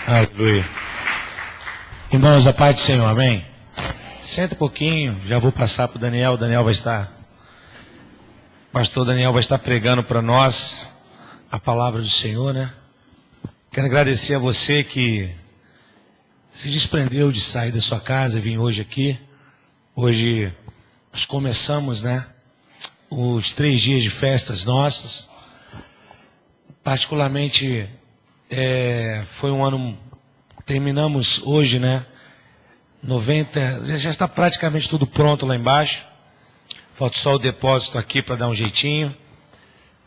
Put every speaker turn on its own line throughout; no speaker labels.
Aleluia. Irmãos, a paz do Senhor, amém? Senta um pouquinho, já vou passar para o Daniel. Pastor Daniel vai estar pregando para nós a palavra do Senhor, né? Quero agradecer a você que se desprendeu de sair da sua casa e vir hoje aqui. Hoje nós começamos, né, os 3 dias de festas nossas. Particularmente, foi um ano, terminamos hoje, né, 90, já está praticamente tudo pronto lá embaixo. Falta só o depósito aqui para dar um jeitinho.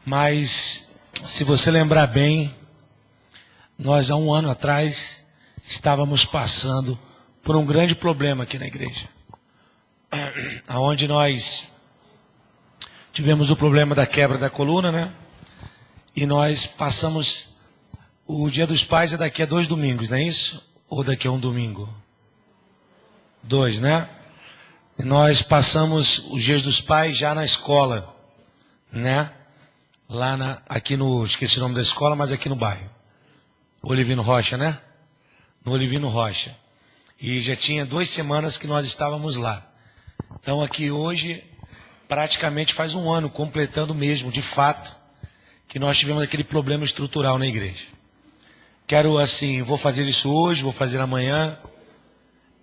Mas, se você lembrar bem, nós há um ano atrás estávamos passando por um grande problema aqui na igreja. Onde nós tivemos o problema da quebra da coluna, né? E nós passamos, o Dia dos Pais é daqui a 2 domingos, não é isso? Ou daqui a um domingo? 2, né? E nós passamos os Dias dos Pais já na escola, né? Aqui no, esqueci o nome da escola, mas aqui no bairro. Olivino Rocha, né? No Olivino Rocha. E já tinha 2 semanas que nós estávamos lá. Então aqui hoje, praticamente faz um ano, completando mesmo, de fato, que nós tivemos aquele problema estrutural na igreja. Quero assim, vou fazer isso hoje, vou fazer amanhã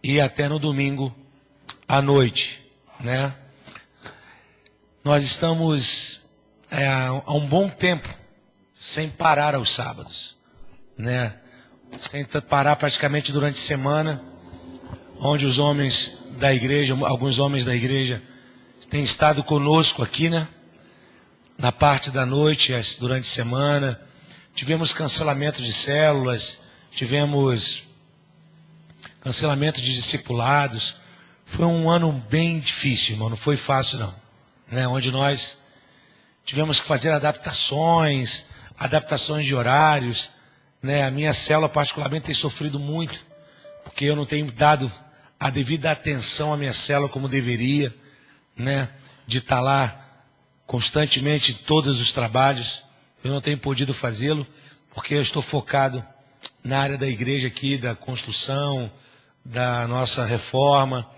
e até no domingo à noite, né? Nós estamos há um bom tempo sem parar aos sábados, né? Sem parar praticamente durante a semana, onde os homens da igreja, alguns homens da igreja têm estado conosco aqui, né? Na parte da noite, durante a semana. Tivemos cancelamento de células, tivemos cancelamento de discipulados. Foi um ano bem difícil, irmão, não foi fácil não, né? Onde nós tivemos que fazer adaptações de horários, né? A minha célula particularmente tem sofrido muito, porque eu não tenho dado a devida atenção à minha célula como deveria, né? De estar lá constantemente em todos os trabalhos. Eu não tenho podido fazê-lo, porque eu estou focado na área da igreja aqui, da construção, da nossa reforma.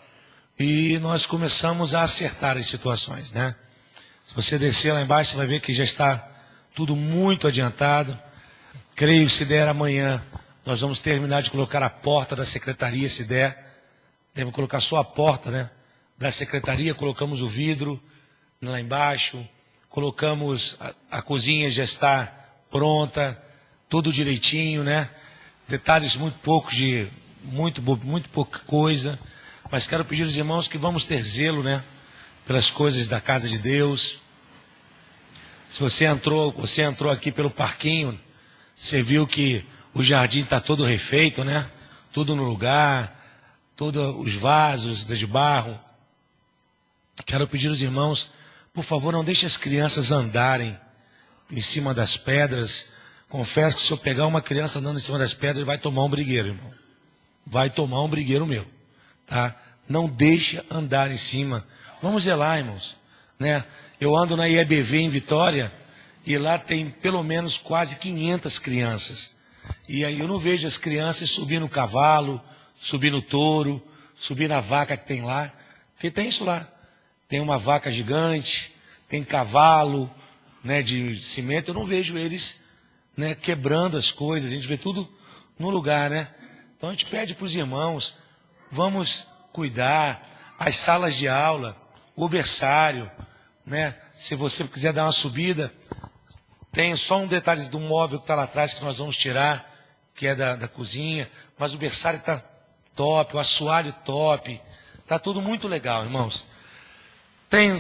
E nós começamos a acertar as situações, né? Se você descer lá embaixo, você vai ver que já está tudo muito adiantado. Creio, se der amanhã, nós vamos terminar de colocar a porta da secretaria, se der. Devemos colocar só a porta, né, da secretaria. Colocamos o vidro lá embaixo. Colocamos, a cozinha já está pronta, tudo direitinho, né? Detalhes muito poucos, muito pouca coisa. Mas quero pedir aos irmãos que vamos ter zelo, né, pelas coisas da casa de Deus. Se você entrou aqui pelo parquinho, você viu que o jardim está todo refeito, né? Tudo no lugar, todos os vasos de barro. Quero pedir aos irmãos, por favor, não deixe as crianças andarem em cima das pedras. Confesso que se eu pegar uma criança andando em cima das pedras, ele vai tomar um brigueiro, irmão. Vai tomar um brigueiro meu. Tá? Não deixa andar em cima. Vamos zelar, irmãos, né? Eu ando na IEBV em Vitória e lá tem pelo menos quase 500 crianças. E aí eu não vejo as crianças subir no cavalo, subir no touro, subir na vaca que tem lá. Porque tem isso lá. Tem uma vaca gigante, tem cavalo, né, de cimento. Eu não vejo eles, né, quebrando as coisas. A gente vê tudo no lugar, né? Então a gente pede para os irmãos, vamos cuidar, as salas de aula, o berçário, né? Se você quiser dar uma subida, tem só um detalhe do móvel que está lá atrás que nós vamos tirar, que é da cozinha, mas o berçário está top, o assoalho top, está tudo muito legal, irmãos.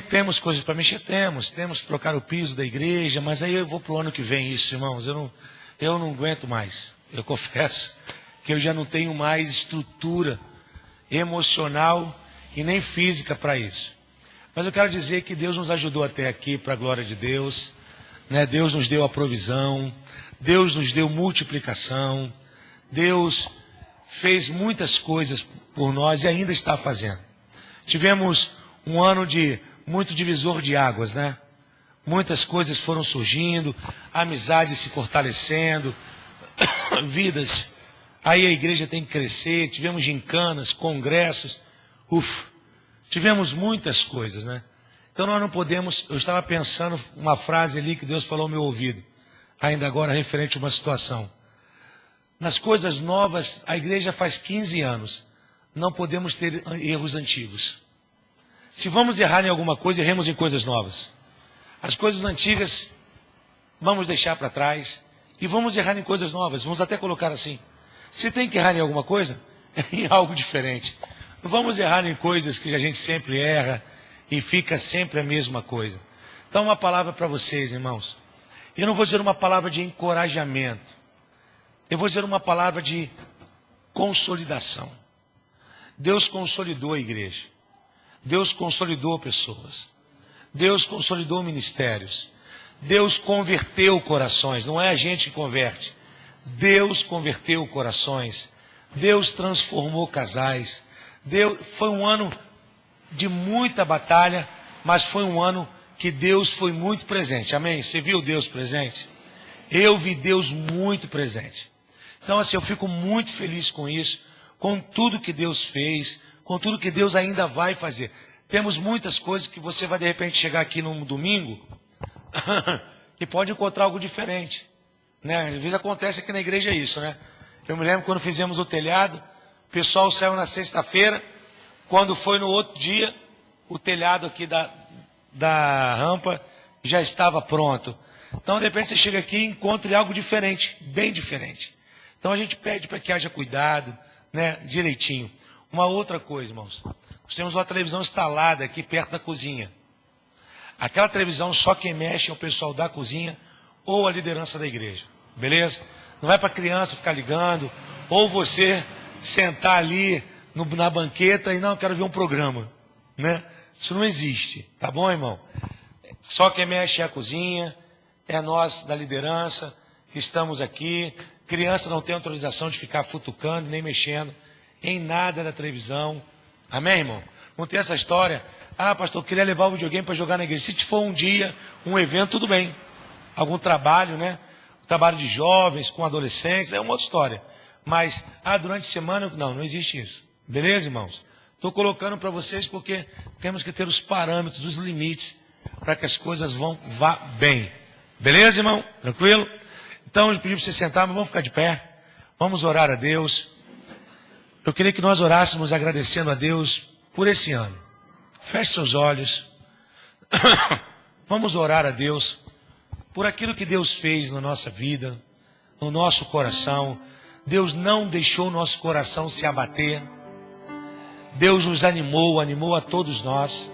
Temos coisas para mexer, temos que trocar o piso da igreja, mas aí eu vou para o ano que vem isso, irmãos, eu não aguento mais, eu confesso que eu já não tenho mais estrutura emocional e nem física para isso. Mas eu quero dizer que Deus nos ajudou até aqui, para a glória de Deus, né? Deus nos deu a provisão, Deus nos deu multiplicação, Deus fez muitas coisas por nós e ainda está fazendo. Tivemos um ano de muito divisor de águas, né? Muitas coisas foram surgindo, amizades se fortalecendo, vidas Aí a igreja tem que crescer, tivemos gincanas, congressos, tivemos muitas coisas, né? Então nós não podemos, eu estava pensando uma frase ali que Deus falou ao meu ouvido, ainda agora referente a uma situação. Nas coisas novas, a igreja faz 15 anos, não podemos ter erros antigos. Se vamos errar em alguma coisa, erremos em coisas novas. As coisas antigas, vamos deixar para trás e vamos errar em coisas novas, vamos até colocar assim. Se tem que errar em alguma coisa, é em algo diferente. Não vamos errar em coisas que a gente sempre erra e fica sempre a mesma coisa. Então uma palavra para vocês, irmãos. Eu não vou dizer uma palavra de encorajamento. Eu vou dizer uma palavra de consolidação. Deus consolidou a igreja. Deus consolidou pessoas. Deus consolidou ministérios. Deus converteu corações. Não é a gente que converte. Deus converteu corações. Deus transformou casais. Foi um ano de muita batalha, mas foi um ano que Deus foi muito presente. Amém? Você viu Deus presente? Eu vi Deus muito presente. Então assim, eu fico muito feliz com isso, com tudo que Deus fez, com tudo que Deus ainda vai fazer. Temos muitas coisas que você vai de repente chegar aqui no domingo e pode encontrar algo diferente, né? Às vezes acontece aqui na igreja isso, né? Eu me lembro quando fizemos o telhado, o pessoal saiu na sexta-feira, quando foi no outro dia, o telhado aqui da rampa já estava pronto. Então de repente você chega aqui e encontra algo diferente, bem diferente. Então a gente pede para que haja cuidado, né, direitinho. Uma outra coisa, irmãos. Nós temos uma televisão instalada aqui perto da cozinha. Aquela televisão só quem mexe é o pessoal da cozinha ou a liderança da igreja. Beleza? Não vai para a criança ficar ligando, ou você sentar ali na banqueta e não, quero ver um programa, né? Isso não existe, tá bom, irmão? Só quem mexe é a cozinha, é nós da liderança que estamos aqui. Criança não tem autorização de ficar futucando, nem mexendo em nada da televisão. Amém, irmão? Não tem essa história. Ah, pastor, eu queria levar o videogame para jogar na igreja. Se for um dia, um evento, tudo bem. Algum trabalho, né? Trabalho de jovens, com adolescentes, é uma outra história. Mas, durante a semana, não existe isso. Beleza, irmãos? Estou colocando para vocês porque temos que ter os parâmetros, os limites, para que as coisas vá bem. Beleza, irmão? Tranquilo? Então, eu pedi para você sentar, mas vamos ficar de pé. Vamos orar a Deus. Eu queria que nós orássemos agradecendo a Deus por esse ano. Feche seus olhos. Vamos orar a Deus por aquilo que Deus fez na nossa vida, no nosso coração. Deus não deixou o nosso coração se abater. Deus nos animou a todos nós.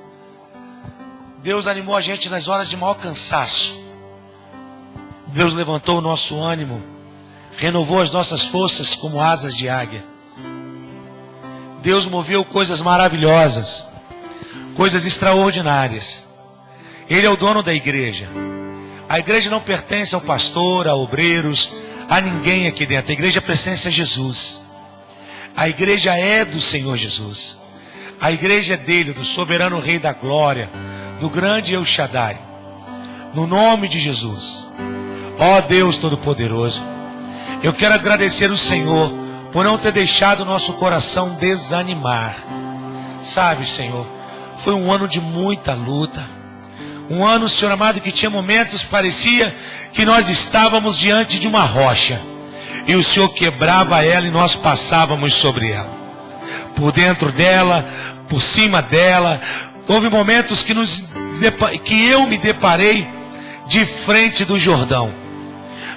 Deus animou a gente nas horas de maior cansaço. Deus levantou o nosso ânimo, renovou as nossas forças como asas de águia. Deus moveu coisas maravilhosas, coisas extraordinárias. Ele é o dono da igreja. A igreja não pertence ao pastor, a obreiros, a ninguém aqui dentro. A igreja pertence a Jesus. A igreja é do Senhor Jesus. A igreja é dele, do soberano Rei da Glória, do grande El Shaddai. No nome de Jesus. Ó Deus Todo-Poderoso, eu quero agradecer o Senhor por não ter deixado o nosso coração desanimar. Sabe, Senhor, foi um ano de muita luta. Um ano, Senhor amado, que tinha momentos, parecia que nós estávamos diante de uma rocha. E o Senhor quebrava ela e nós passávamos sobre ela. Por dentro dela, por cima dela. Houve momentos que eu me deparei de frente do Jordão.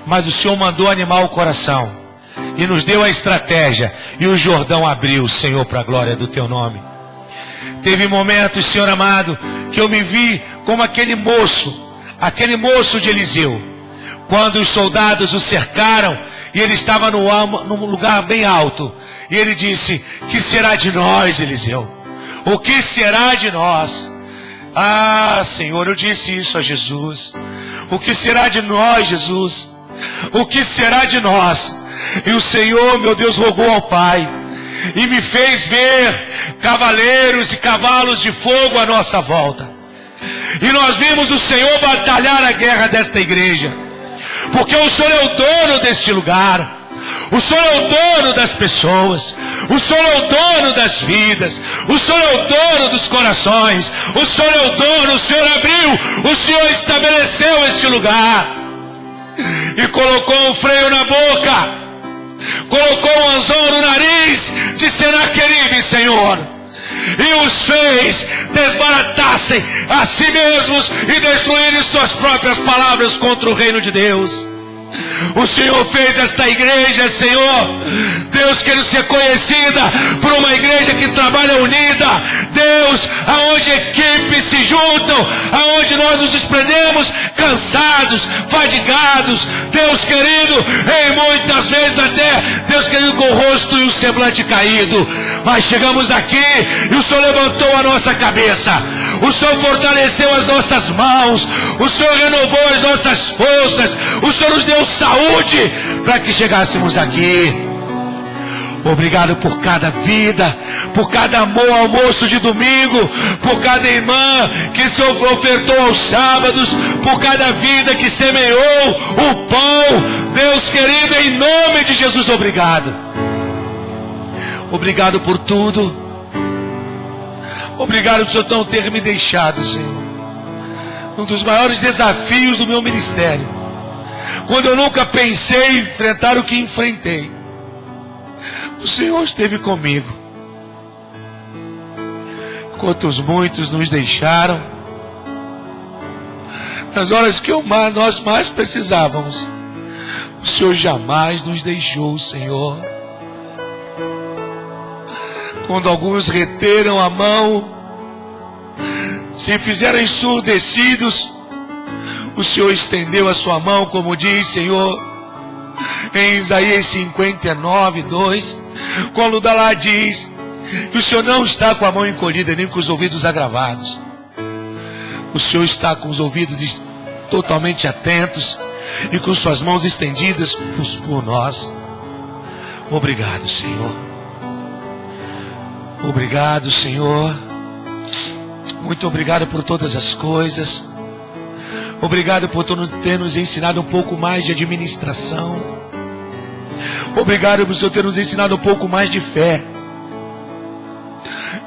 Mas o Senhor mandou animar o coração e nos deu a estratégia, e o Jordão abriu, Senhor, para a glória do teu nome. Teve momentos, Senhor amado, que eu me vi como aquele moço de Eliseu, quando os soldados o cercaram e ele estava num lugar bem alto, e ele disse: que será de nós, Eliseu? O que será de nós? Ah, Senhor, eu disse isso a Jesus. O que será de nós, Jesus? O que será de nós? E o Senhor, meu Deus, rogou ao Pai e me fez ver cavaleiros e cavalos de fogo à nossa volta. E nós vimos o Senhor batalhar a guerra desta igreja, porque o Senhor é o dono deste lugar. O Senhor é o dono das pessoas. O Senhor é o dono das vidas. O Senhor é o dono dos corações. O Senhor é o dono. O Senhor abriu. O Senhor estabeleceu este lugar. E colocou um freio na boca. Colocou um anzol no nariz de Senaqueribe, Senhor. E os fez desbaratassem a si mesmos e destruírem suas próprias palavras contra o reino de Deus. O Senhor fez esta igreja, Senhor, Deus, quer ser conhecida por uma igreja que trabalha unida. Deus, aonde equipes se juntam, aonde nós nos desprendemos cansados, fadigados, Deus querido, em muitas vezes até, Deus querido, com o rosto e o semblante caído. Mas chegamos aqui e o Senhor levantou a nossa cabeça, o Senhor fortaleceu as nossas mãos, o Senhor renovou as nossas forças, o Senhor nos deu saúde para que chegássemos aqui. Obrigado por cada vida, por cada almoço de domingo, por cada irmã que se ofertou aos sábados, por cada vida que semeou o pão. Deus querido, em nome de Jesus, obrigado. Obrigado por tudo. Obrigado por o Senhor não ter me deixado, Senhor. Um dos maiores desafios do meu ministério, quando eu nunca pensei em enfrentar o que enfrentei, o Senhor esteve comigo. Quantos muitos nos deixaram, nas horas que nós mais precisávamos, o Senhor jamais nos deixou, Senhor. Quando alguns reteram a mão, se fizeram ensurdecidos, o Senhor estendeu a sua mão, como diz, Senhor, em Isaías 59, 2, quando lá diz que o Senhor não está com a mão encolhida, nem com os ouvidos agravados. O Senhor está com os ouvidos totalmente atentos e com suas mãos estendidas por nós. Obrigado, Senhor. Obrigado, Senhor. Muito obrigado por todas as coisas. Obrigado por ter nos ensinado um pouco mais de administração. Obrigado por o Senhor ter nos ensinado um pouco mais de fé.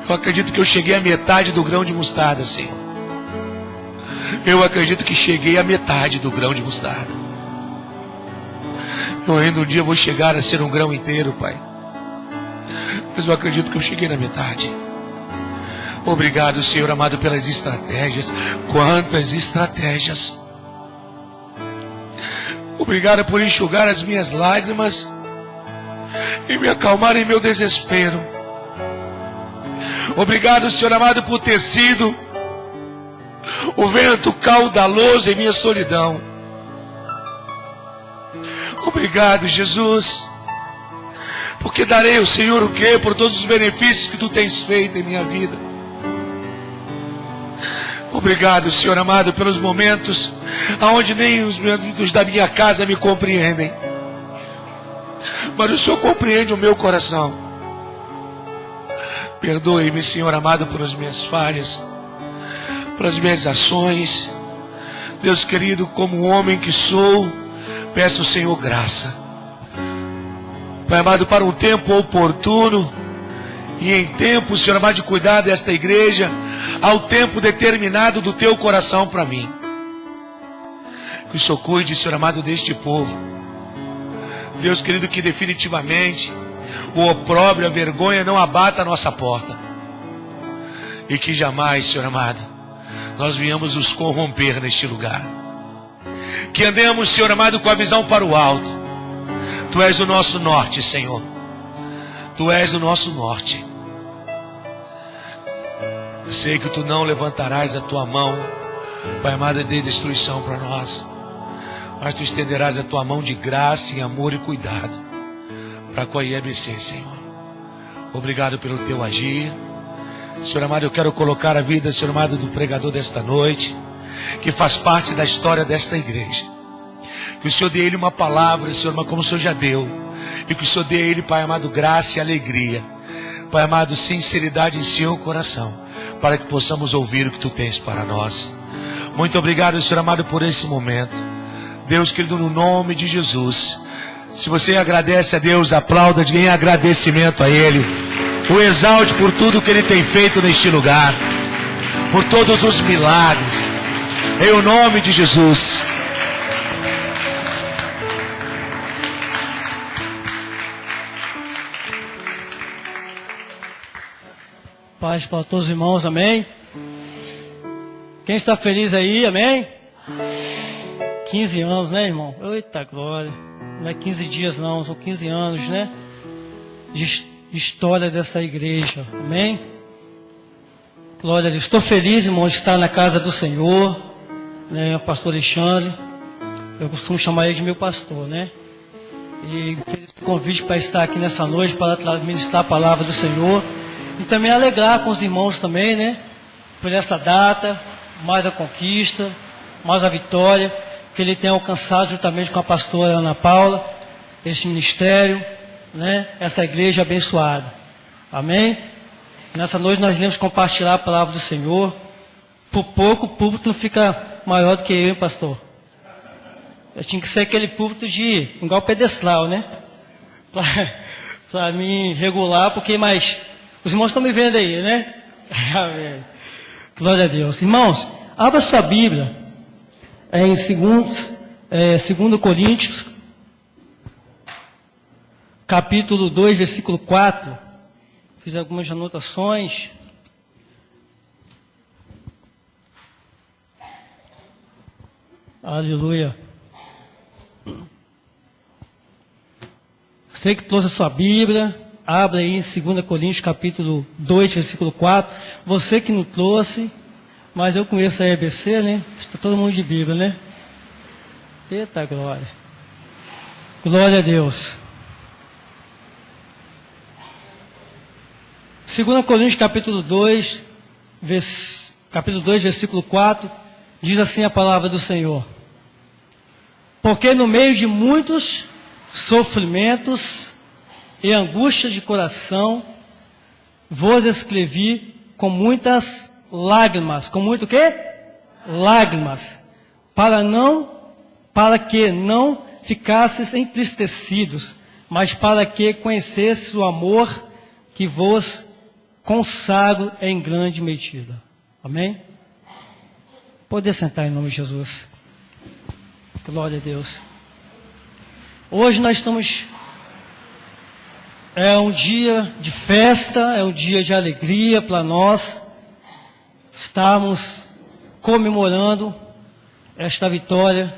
Eu acredito que eu cheguei à metade do grão de mostarda, Senhor. Eu acredito que cheguei à metade do grão de mostarda. Eu ainda um dia vou chegar a ser um grão inteiro, Pai. Mas eu acredito que eu cheguei na metade. Obrigado, Senhor amado, pelas estratégias. Quantas estratégias. Obrigado por enxugar as minhas lágrimas e me acalmar em meu desespero. Obrigado, Senhor amado, por ter sido o vento caudaloso em minha solidão. Obrigado, Jesus, porque darei ao Senhor o quê? Por todos os benefícios que Tu tens feito em minha vida. Obrigado, Senhor amado, pelos momentos onde nem os membros da minha casa me compreendem, mas o Senhor compreende o meu coração. Perdoe-me, Senhor amado, pelas minhas falhas, pelas minhas ações. Deus querido, como um homem que sou, peço ao Senhor graça, Pai amado, para um tempo oportuno e em tempo, Senhor amado, de cuidar desta igreja, ao tempo determinado do Teu coração para mim. Que o Senhor cuide, Senhor amado, deste povo. Deus querido, que definitivamente o opróbrio, a vergonha não abata a nossa porta. E que jamais, Senhor amado, nós venhamos nos corromper neste lugar. Que andemos, Senhor amado, com a visão para o alto. Tu és o nosso norte, Senhor. Tu és o nosso norte. Eu sei que Tu não levantarás a Tua mão, Pai amado, de destruição para nós, mas Tu estenderás a Tua mão de graça, e amor e cuidado para com a IEBC, Senhor. Obrigado pelo Teu agir. Senhor amado, eu quero colocar a vida, Senhor amado, do pregador desta noite, que faz parte da história desta igreja. Que o Senhor dê a ele uma palavra, Senhor, mas como o Senhor já deu. E que o Senhor dê a ele, Pai amado, graça e alegria. Pai amado, sinceridade em seu coração, para que possamos ouvir o que Tu tens para nós. Muito obrigado, Senhor amado, por esse momento. Deus querido, no nome de Jesus, Se você agradece a Deus, aplauda em agradecimento a Ele. O exalte por tudo que Ele tem feito neste lugar, por todos os milagres, em o nome de Jesus.
Paz para todos os irmãos, amém? Quem está feliz aí, amém? 15 anos, né, irmão? Eita glória! Não é 15 dias não, são 15 anos, né? De história dessa igreja, amém? Glória a Deus. Estou feliz, irmão, de estar na casa do Senhor, né? O pastor Alexandre, eu costumo chamar ele de meu pastor, né? E feliz o convite para estar aqui nessa noite, para ministrar a palavra do Senhor. E também alegrar com os irmãos também, né? Por essa data, mais a conquista, mais a vitória que ele tem alcançado juntamente com a pastora Ana Paula, esse ministério, né? Essa igreja abençoada. Amém? Nessa noite nós iremos compartilhar a palavra do Senhor. Por pouco o púlpito não fica maior do que eu, hein, pastor? Eu tinha que ser aquele púlpito de igual pedestal, né? Para me regular, porque mais... Os irmãos estão me vendo aí, né? Amém. Glória a Deus. Irmãos, abra sua Bíblia em 2 Coríntios, capítulo 2, versículo 4. Fiz algumas anotações. Aleluia. Você que trouxe a sua Bíblia, abra aí em 2 Coríntios, capítulo 2, versículo 4. Você que não trouxe, mas eu conheço a EBC, né? Está todo mundo de Bíblia, né? Eita glória. Glória a Deus. 2 Coríntios, capítulo 2, versículo 4, diz assim a palavra do Senhor. Porque no meio de muitos sofrimentos e angústia de coração, vos escrevi com muitas lágrimas. Com muito o quê? Lágrimas. Para que não ficasseis entristecidos, mas para que conhecesseis o amor que vos consagro em grande medida. Amém? Pode sentar em nome de Jesus. Glória a Deus. Hoje nós estamos... É um dia de festa, é um dia de alegria para nós. Estamos comemorando esta vitória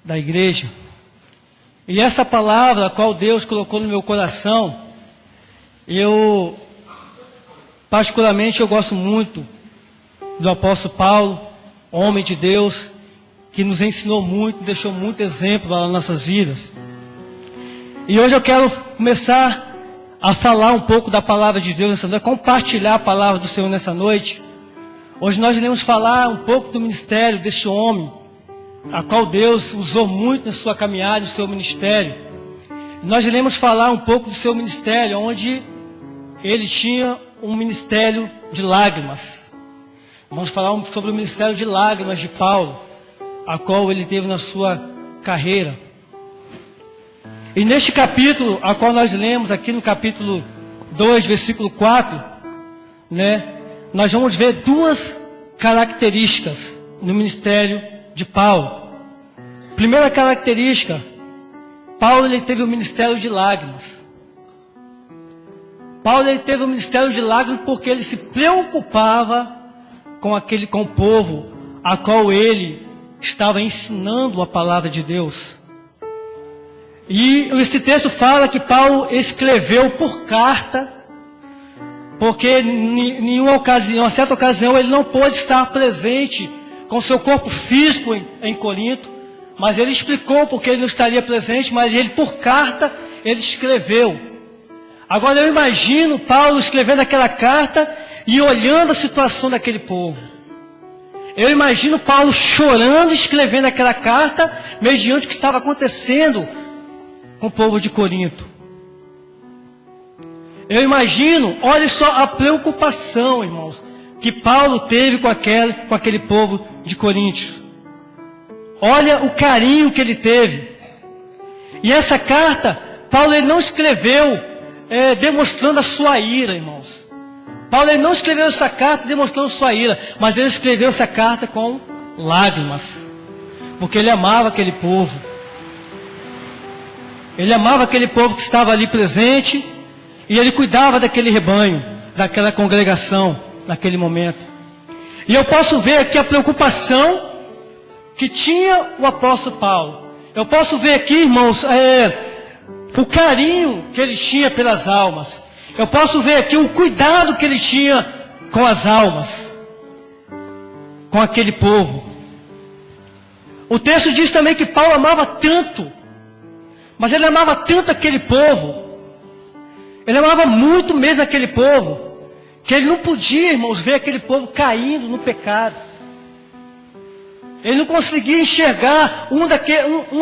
da igreja. E essa palavra, a qual Deus colocou no meu coração, particularmente, eu gosto muito do apóstolo Paulo, homem de Deus, que nos ensinou muito, deixou muito exemplo nas nossas vidas. E hoje eu quero começar a falar um pouco da palavra de Deus nessa noite, compartilhar a palavra do Senhor nessa noite. Hoje nós iremos falar um pouco do ministério deste homem, a qual Deus usou muito na sua caminhada, no seu ministério. Nós iremos falar um pouco do seu ministério, onde ele tinha um ministério de lágrimas. Vamos falar sobre o ministério de lágrimas de Paulo, a qual ele teve na sua carreira. E neste capítulo, a qual nós lemos aqui no capítulo 2, versículo 4, né, nós vamos ver duas características no ministério de Paulo. Primeira característica, Paulo ele teve o ministério de lágrimas. Paulo ele teve o ministério de lágrimas porque ele se preocupava com o povo a qual ele estava ensinando a palavra de Deus. E esse texto fala que Paulo escreveu por carta, porque em uma certa ocasião ele não pôde estar presente com seu corpo físico em Corinto, mas ele explicou porque ele não estaria presente, mas ele por carta ele escreveu. Agora eu imagino Paulo escrevendo aquela carta e olhando a situação daquele povo. Eu imagino Paulo chorando e escrevendo aquela carta mediante o que estava acontecendo com o povo de Corinto. Eu imagino, olha só a preocupação, irmãos, que Paulo teve com aquele povo de Corinto. Olha o carinho que ele teve. E essa carta, Paulo ele não escreveu demonstrando a sua ira, irmãos. Paulo ele não escreveu essa carta demonstrando sua ira, mas ele escreveu essa carta com lágrimas, porque ele amava aquele povo. Ele amava aquele povo que estava ali presente, e ele cuidava daquele rebanho, daquela congregação, naquele momento. E eu posso ver aqui a preocupação que tinha o apóstolo Paulo. Eu posso ver aqui, irmãos, o carinho que ele tinha pelas almas. Eu posso ver aqui o cuidado que ele tinha com as almas, com aquele povo. O texto diz também que Paulo amava tanto, mas ele amava tanto aquele povo, ele amava muito mesmo aquele povo, que ele não podia, irmãos, ver aquele povo caindo no pecado. Ele não conseguia enxergar uma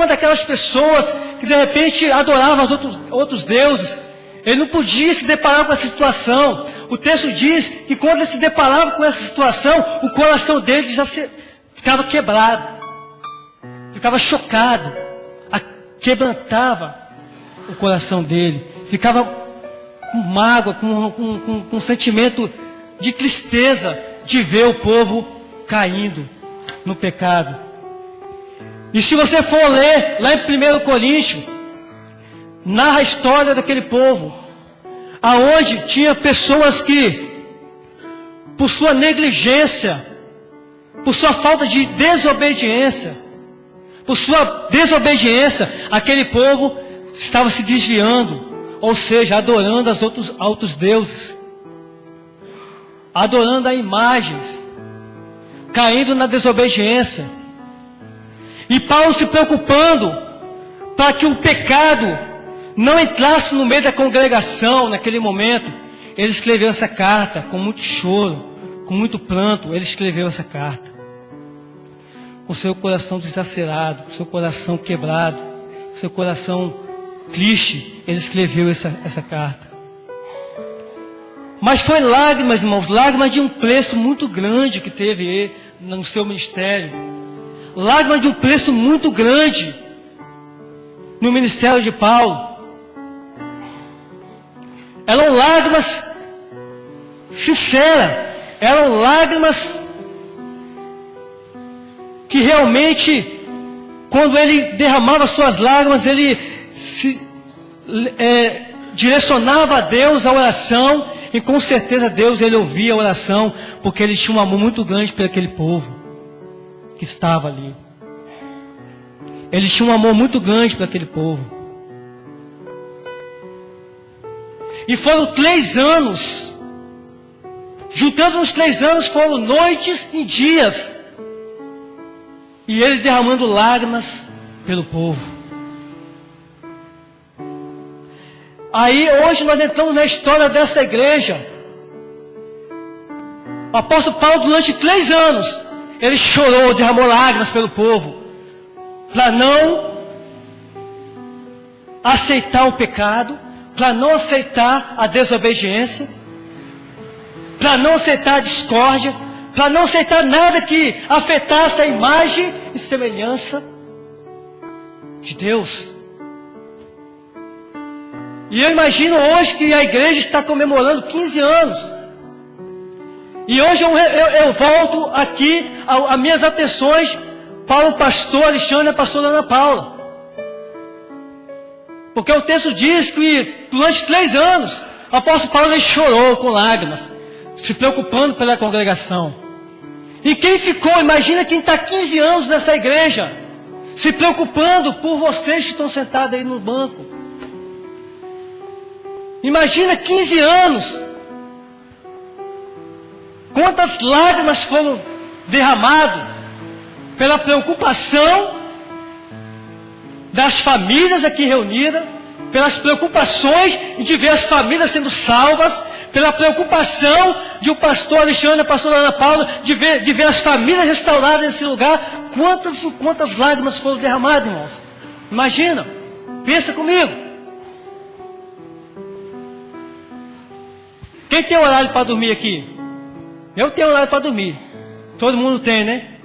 daquelas pessoas que de repente adoravam os outros deuses. Ele não podia se deparar com essa situação. O texto diz que quando ele se deparava com essa situação, o coração dele já ficava quebrado, ficava chocado, quebrantava o coração dele, ficava com mágoa, com um sentimento de tristeza de ver o povo caindo no pecado. E se você for ler lá em 1 Coríntios, narra a história daquele povo, aonde tinha pessoas que, por sua negligência, por sua falta de desobediência, aquele povo estava se desviando, ou seja, adorando os outros deuses, adorando a imagens, caindo na desobediência. E Paulo se preocupando para que o pecado não entrasse no meio da congregação naquele momento, ele escreveu essa carta com muito choro, com muito pranto. Ele escreveu essa carta com seu coração desacerado, com seu coração quebrado, com seu coração triste. Ele escreveu essa carta. Mas foi lágrimas, irmãos, lágrimas de um preço muito grande que teve ele no seu ministério. Lágrimas de um preço muito grande no ministério de Paulo. Eram lágrimas sinceras, eram lágrimas que realmente, quando ele derramava suas lágrimas, ele se direcionava a Deus a oração, e com certeza Deus ele ouvia a oração, porque ele tinha um amor muito grande por aquele povo que estava ali. Ele tinha um amor muito grande por aquele povo. E foram 3 anos, juntando os 3 anos, foram noites e dias, e ele derramando lágrimas pelo povo. Aí hoje nós entramos na história dessa igreja. O apóstolo Paulo, durante 3 anos, ele chorou, derramou lágrimas pelo povo, para não aceitar o pecado, para não aceitar a desobediência, para não aceitar a discórdia, para não aceitar nada que afetasse a imagem e semelhança de Deus. E eu imagino hoje que a igreja está comemorando 15 anos. E hoje eu volto aqui as minhas atenções para o pastor Alexandre e a pastora Ana Paula. Porque o texto diz que durante 3 anos, o apóstolo Paulo ele chorou com lágrimas, se preocupando pela congregação. E quem ficou, imagina quem está 15 anos nessa igreja, se preocupando por vocês que estão sentados aí no banco. Imagina 15 anos. Quantas lágrimas foram derramadas pela preocupação das famílias aqui reunidas, pelas preocupações de ver as famílias sendo salvas, pela preocupação de o pastor Alexandre e a pastora Ana Paula, de ver as famílias restauradas nesse lugar. Quantas lágrimas foram derramadas, irmãos? Imagina, pensa comigo. Quem tem horário para dormir aqui? Eu tenho horário para dormir. Todo mundo tem, né?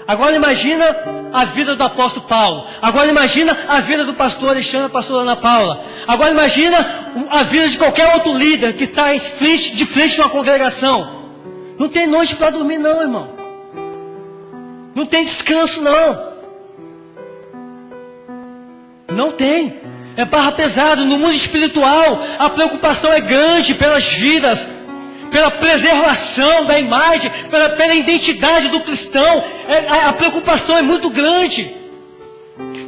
Agora imagina a vida do apóstolo Paulo. Agora imagina a vida do pastor Alexandre, da pastora Ana Paula. Agora imagina a vida de qualquer outro líder que está de frente a uma congregação. Não tem noite para dormir não, irmão. Não tem descanso não. Não tem. É barra pesada. No mundo espiritual, a preocupação é grande pelas vidas, pela preservação da imagem, pela identidade do cristão. A preocupação é muito grande.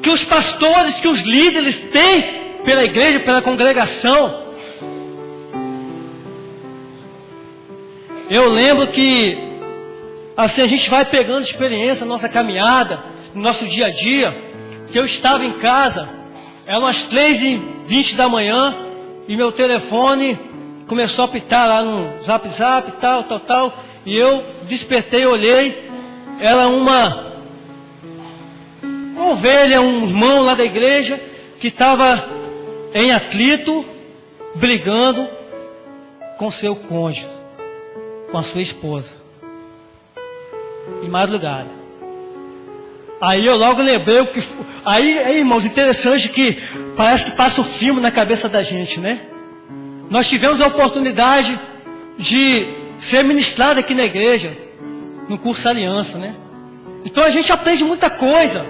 Que os pastores, que os líderes têm pela igreja, pela congregação. Eu lembro que, assim, a gente vai pegando experiência na nossa caminhada, no nosso dia a dia, que eu estava em casa, eram as 3h20 da manhã, e meu telefone começou a apitar lá no Zap, tal, e eu despertei, olhei, era uma ovelha, um irmão lá da igreja, que estava em atrito, brigando com seu cônjuge, com a sua esposa, em madrugada. Aí eu logo lembrei o que... Aí, irmãos, interessante que parece que passa o filme na cabeça da gente, né? Nós tivemos a oportunidade de ser ministrado aqui na igreja, no curso Aliança, né? Então a gente aprende muita coisa.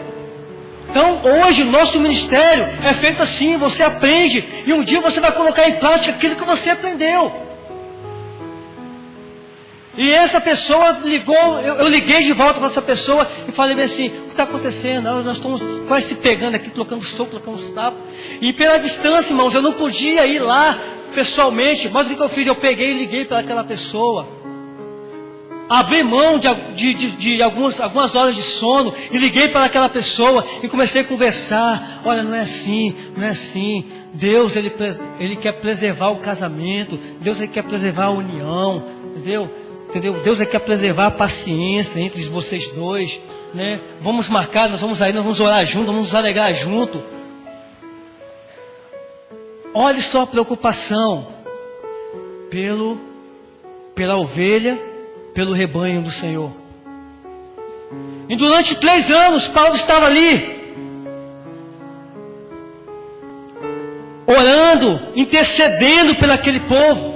Então hoje o nosso ministério é feito assim, você aprende, e um dia você vai colocar em prática aquilo que você aprendeu. E essa pessoa ligou, eu liguei de volta para essa pessoa e falei assim, o que está acontecendo? Nós estamos quase se pegando aqui, colocando soco, colocando sapo. E pela distância, irmãos, eu não podia ir lá pessoalmente, mas o que eu fiz? Eu peguei e liguei para aquela pessoa. Abri mão de algumas horas de sono e liguei para aquela pessoa e comecei a conversar. Olha, não é assim, não é assim. Deus, Ele quer preservar o casamento. Deus, Ele quer preservar a união, entendeu? Deus quer preservar a paciência entre vocês dois, né? Vamos marcar, nós vamos orar junto, vamos nos alegrar junto. Olha só a preocupação pela ovelha, pelo rebanho do Senhor. E durante 3 anos, Paulo estava ali, orando, intercedendo por aquele povo.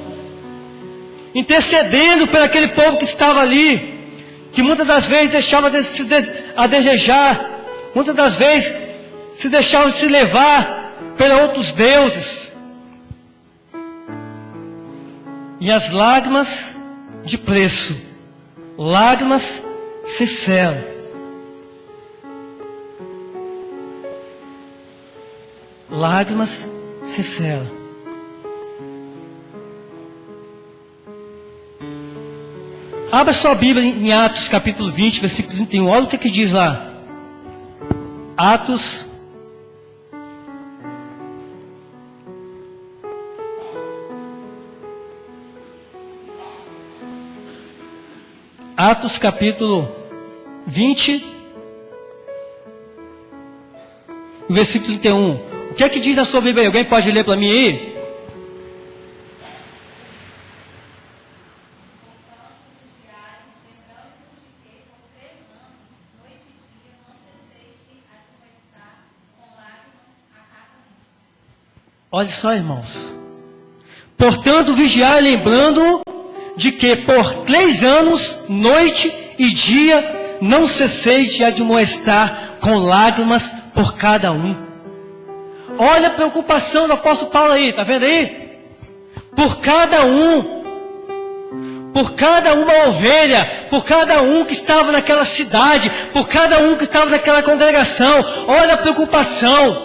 Intercedendo por aquele povo que estava ali, que muitas das vezes deixava a desejar, muitas das vezes se deixava de se levar pelos outros deuses. E as lágrimas de preço, lágrimas sinceras, lágrimas sinceras. Abra sua Bíblia em Atos capítulo 20, versículo 31. Olha o que diz lá. Atos capítulo 20, versículo 31. O que é que diz na sua Bíblia aí? Alguém pode ler para mim aí? Olha só, irmãos. Portanto, vigiai, lembrando de que por 3 anos, noite e dia, não cesseis de admoestar com lágrimas por cada um. Olha a preocupação do apóstolo Paulo aí, está vendo aí? Por cada um. Por cada uma ovelha, por cada um que estava naquela cidade, por cada um que estava naquela congregação. Olha a preocupação.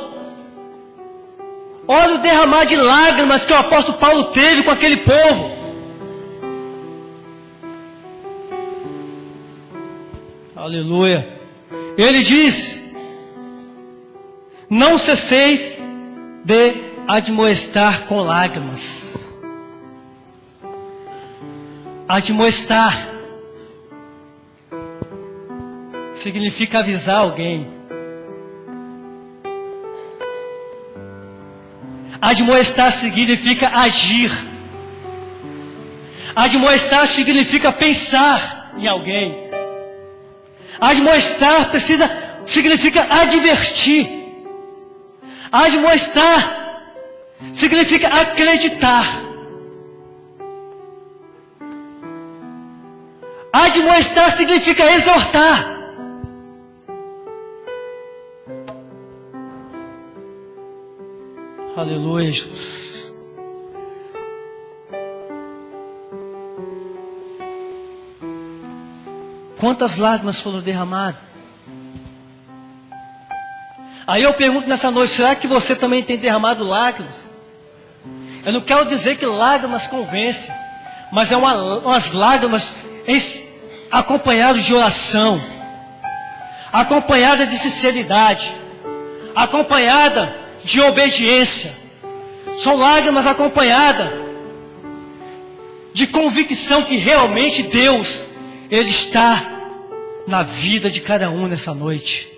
Olha o derramar de lágrimas que o apóstolo Paulo teve com aquele povo. Aleluia. Ele diz: não cessei de admoestar com lágrimas. Admoestar significa avisar alguém. Admoestar significa agir. Admoestar significa pensar em alguém. Admoestar precisa significa advertir. Admoestar significa acreditar. Admoestar significa exortar. Aleluia, Jesus. Quantas lágrimas foram derramadas? Aí eu pergunto nessa noite, será que você também tem derramado lágrimas? Eu não quero dizer que lágrimas convencem, mas é umas lágrimas acompanhadas de oração, acompanhada de sinceridade, acompanhada de obediência. São lágrimas acompanhadas de convicção que realmente Deus, Ele está na vida de cada um nessa noite.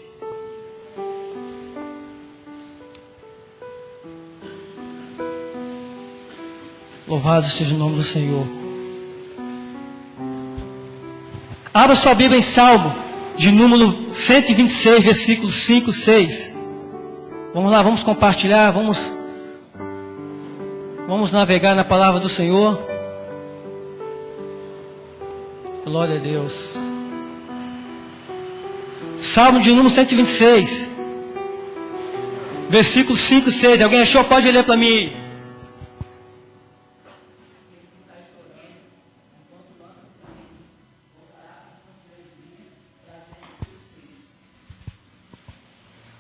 Louvado seja o nome do Senhor. Abra sua Bíblia em Salmo, de número 126, versículos 5 e 6. Vamos lá, vamos compartilhar, vamos navegar na palavra do Senhor. Glória a Deus. Salmo de número 126, versículos 5 e 6. Alguém achou? Pode ler para mim.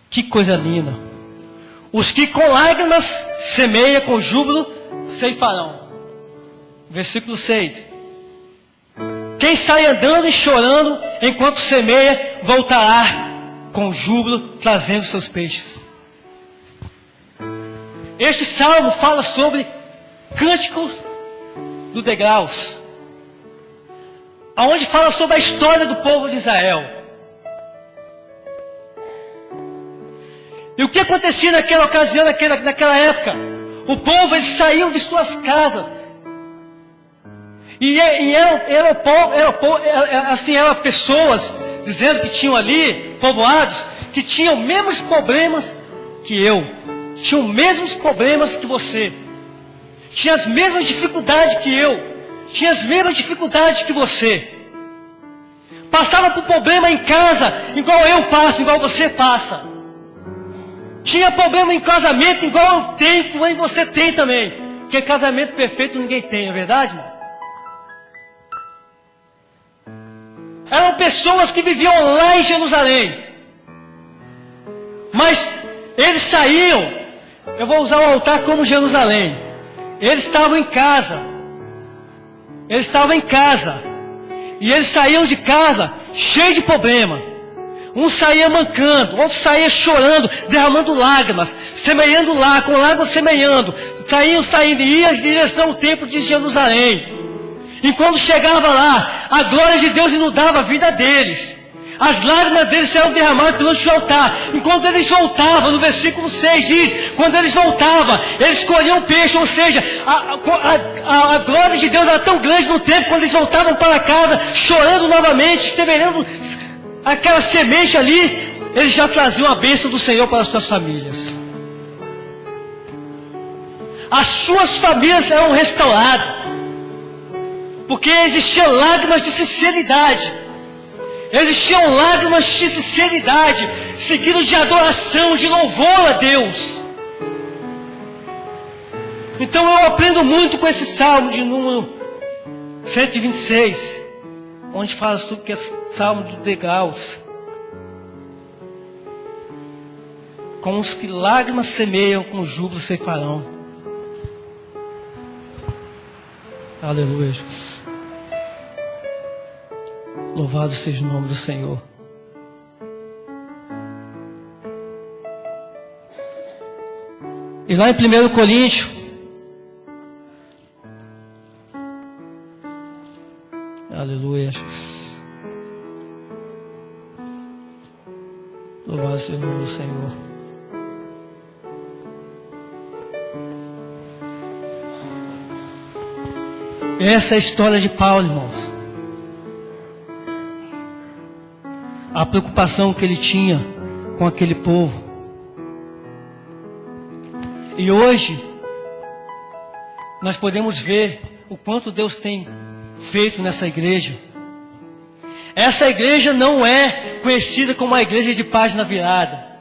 Que coisa linda. Os que com lágrimas semeiam, com júbilo ceifarão. Versículo 6. Quem sai andando e chorando enquanto semeia, voltará com júbilo, trazendo seus peixes. Este salmo fala sobre cântico do degraus, aonde fala sobre a história do povo de Israel. E o que acontecia naquela ocasião, naquela época? O povo, eles saíam de suas casas. E eram pessoas, dizendo que tinham ali, povoados, que tinham os mesmos problemas que eu. Tinham os mesmos problemas que você. Tinha as mesmas dificuldades que eu. Tinha as mesmas dificuldades que você. Passava por problema em casa, igual eu passo, igual você passa. Tinha problema em casamento igual eu tenho, como você tem também. Porque casamento perfeito ninguém tem, é verdade, irmão? Eram pessoas que viviam lá em Jerusalém. Mas eles saíam, eu vou usar o altar como Jerusalém. Eles estavam em casa. Eles estavam em casa. E eles saíam de casa cheios de problema. Um saía mancando, outro saía chorando, derramando lágrimas, semeando lá, com lágrimas semeando. Saindo, ia em direção ao templo de Jerusalém. E quando chegava lá, a glória de Deus inundava a vida deles. As lágrimas deles eram derramadas perante o altar. Enquanto eles voltavam, no versículo 6 diz, quando eles voltavam, eles colhiam peixe, ou seja, a glória de Deus era tão grande no tempo, quando eles voltavam para casa, chorando novamente, semeando aquela semente ali, eles já traziam a bênção do Senhor para as suas famílias. As suas famílias eram restauradas, porque existiam lágrimas de sinceridade. Existiam lágrimas de sinceridade, seguidas de adoração, de louvor a Deus. Então eu aprendo muito com esse salmo de número 126, onde fala sobre que é salmo dos degraus. Com os que lágrimas semeiam, com júbilo ceifarão. Aleluia, Jesus. Louvado seja o nome do Senhor. E lá em 1 Coríntios, aleluia, Jesus. Louvado seja o nome do Senhor. Essa é a história de Paulo, irmãos. A preocupação que ele tinha com aquele povo. E hoje, nós podemos ver o quanto Deus tem feito nessa igreja. Essa igreja não é conhecida como a igreja de página virada.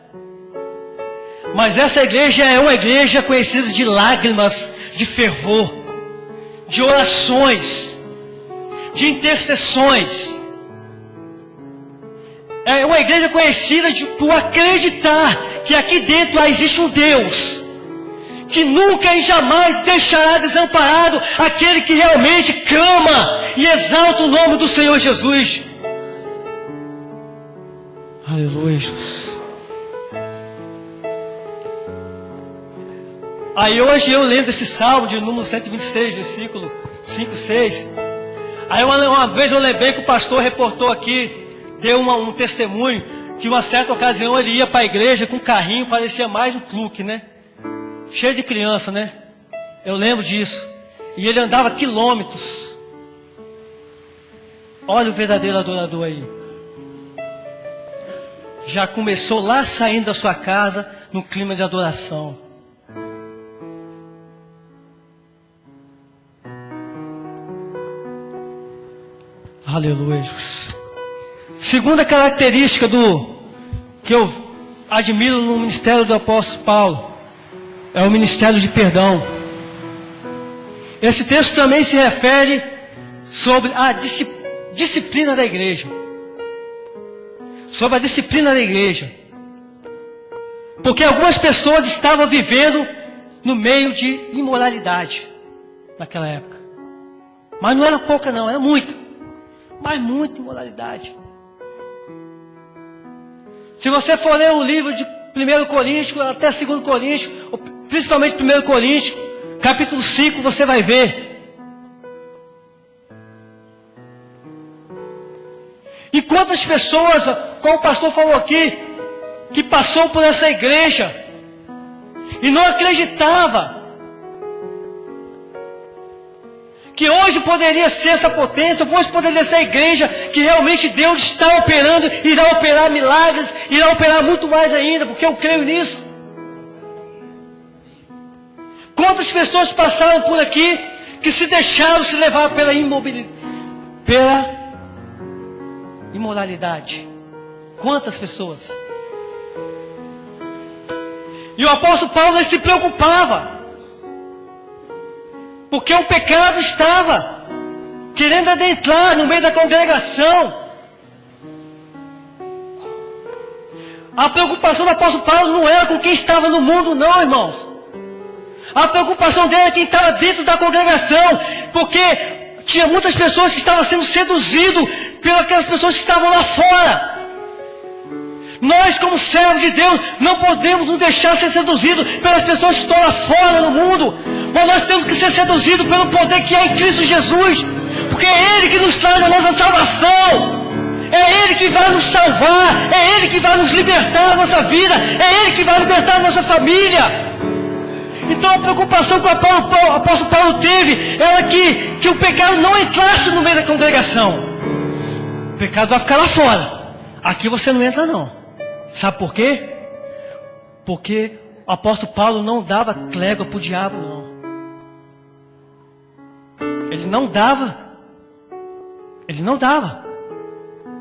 Mas essa igreja é uma igreja conhecida de lágrimas, de fervor, de orações, de intercessões. É uma igreja conhecida por acreditar que aqui dentro existe um Deus que nunca e jamais deixará desamparado aquele que realmente clama e exalta o nome do Senhor Jesus. Aleluia, Jesus. Aí hoje eu lendo esse salmo de número 126, versículo 5 e 6. Aí uma vez eu lembrei que o pastor reportou aqui, deu um testemunho, que uma certa ocasião ele ia para a igreja com um carrinho, parecia mais um truque, né? Cheio de criança, né? Eu lembro disso. E ele andava quilômetros. Olha o verdadeiro adorador aí. Já começou lá saindo da sua casa, no clima de adoração. Aleluia. Segunda característica que eu admiro no ministério do apóstolo Paulo é o ministério de perdão. Esse texto também se refere sobre a disciplina da igreja. Sobre a disciplina da igreja. Porque algumas pessoas estavam vivendo no meio de imoralidade naquela época. Mas não era pouca não, era muita. Mas muita imoralidade. Se você for ler o livro de 1 Coríntios até 2 Coríntios, principalmente 1 Coríntios, capítulo 5, você vai ver. E quantas pessoas, como o pastor falou aqui, que passou por essa igreja e não acreditava que hoje poderia ser essa potência, hoje poderia ser a igreja que realmente Deus está operando, irá operar milagres, irá operar muito mais ainda, porque eu creio nisso. Quantas pessoas passaram por aqui que se deixaram se levar pela imoralidade? Quantas pessoas? E o apóstolo Paulo ele se preocupava, porque o pecado estava querendo adentrar no meio da congregação. A preocupação do apóstolo Paulo não era com quem estava no mundo, não, irmãos. A preocupação dele era quem estava dentro da congregação, porque tinha muitas pessoas que estavam sendo seduzidas pelas pessoas que estavam lá fora. Nós, como servos de Deus, não podemos nos deixar ser seduzidos pelas pessoas que estão lá fora no mundo, mas nós temos que ser seduzidos pelo poder que é em Cristo Jesus, porque é Ele que nos traz a nossa salvação, é Ele que vai nos salvar, é Ele que vai nos libertar da nossa vida, é Ele que vai libertar a nossa família. Então a preocupação que o apóstolo Paulo teve era que o pecado não entrasse no meio da congregação. O pecado vai ficar lá fora, aqui você não entra não. Sabe por quê? Porque o apóstolo Paulo não dava trégua para o diabo, não. Ele não dava.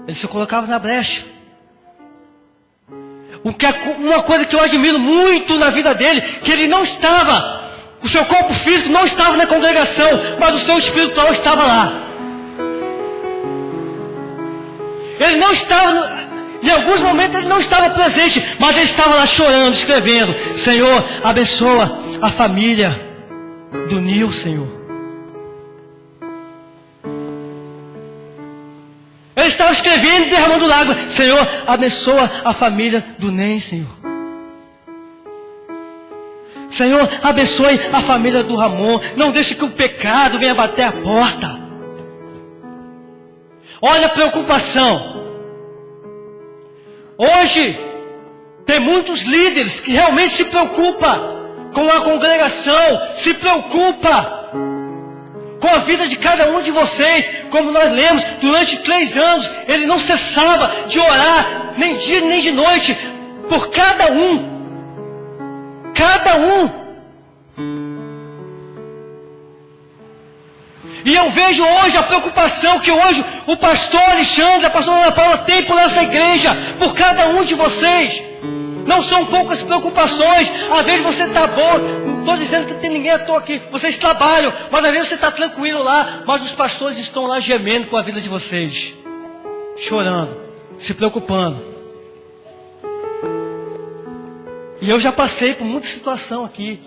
Ele se colocava na brecha. Uma coisa que eu admiro muito na vida dele, que ele não estava, o seu corpo físico não estava na congregação, mas o seu espiritual estava lá. Ele não estava, em alguns momentos ele não estava presente, mas ele estava lá chorando, escrevendo: Senhor, abençoa a família do Nil, Senhor. Ele estava escrevendo e derramando lágrimas: Senhor, abençoa a família do Nen, Senhor. Senhor, abençoe a família do Ramon. Não deixe que o pecado venha bater a porta. Olha a preocupação. Hoje, tem muitos líderes que realmente se preocupam com a congregação, se preocupam com a vida de cada um de vocês. Como nós lemos, durante 3 anos, ele não cessava de orar, nem dia nem de noite, por cada um. Cada um. E eu vejo hoje a preocupação que hoje o pastor Alexandre, a pastora Ana Paula tem por essa igreja, por cada um de vocês. Não são poucas preocupações. Às vezes você está bom, não estou dizendo que tem ninguém à toa aqui, vocês trabalham, mas às vezes você está tranquilo lá, mas os pastores estão lá gemendo com a vida de vocês, chorando, se preocupando. E eu já passei por muita situação aqui,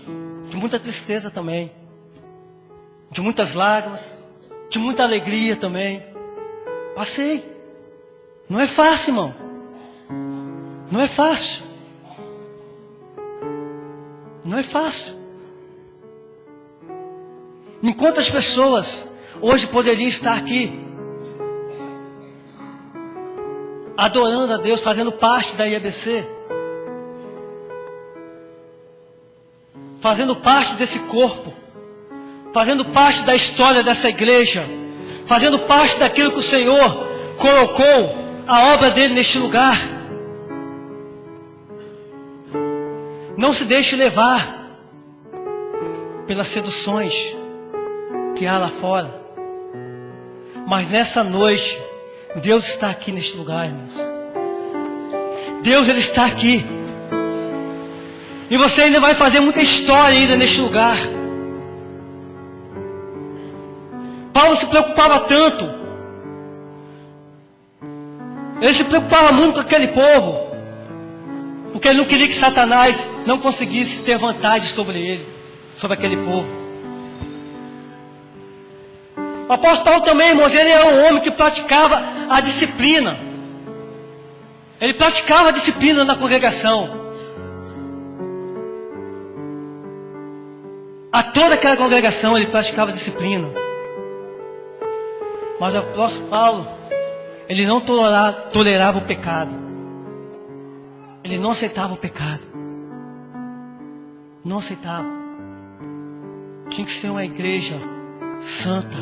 de muita tristeza também, de muitas lágrimas, de muita alegria também. Passei. Não é fácil, irmão. Não é fácil. Não é fácil. Enquanto as pessoas hoje poderiam estar aqui, adorando a Deus, fazendo parte da IABC, fazendo parte desse corpo, fazendo parte da história dessa igreja, fazendo parte daquilo que o Senhor colocou, a obra dele neste lugar. Não se deixe levar pelas seduções que há lá fora. Mas nessa noite, Deus está aqui neste lugar, irmãos. Deus, Ele está aqui. E você ainda vai fazer muita história ainda neste lugar. Paulo se preocupava tanto. Ele se preocupava muito com aquele povo, porque ele não queria que Satanás não conseguisse ter vantagem sobre ele, sobre aquele povo. O apóstolo Paulo também, irmãos, ele era um homem que praticava a disciplina. Ele praticava a disciplina na congregação. A toda aquela congregação ele praticava a disciplina. Mas o apóstolo Paulo, ele não tolerava o pecado. Ele não aceitava o pecado. Não aceitava. Tinha que ser uma igreja santa.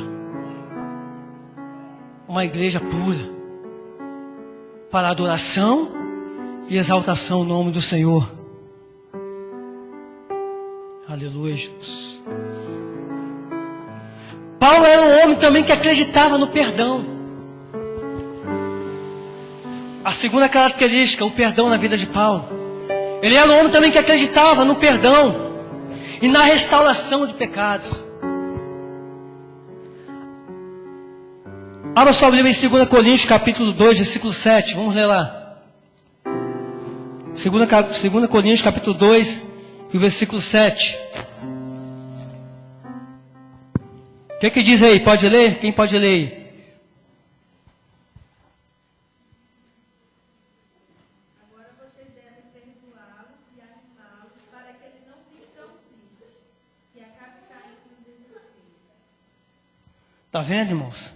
Uma igreja pura. Para adoração e exaltação ao nome do Senhor. Aleluia, Jesus. Paulo era um homem também que acreditava no perdão. A segunda característica, o perdão na vida de Paulo. Ele era um homem também que acreditava no perdão e na restauração de pecados. Abra sua Bíblia em 2 Coríntios capítulo 2, versículo 7. Vamos ler lá. 2 Coríntios capítulo 2 e o versículo 7. O que diz aí? Pode ler? Quem pode ler aí? Está vendo, irmãos?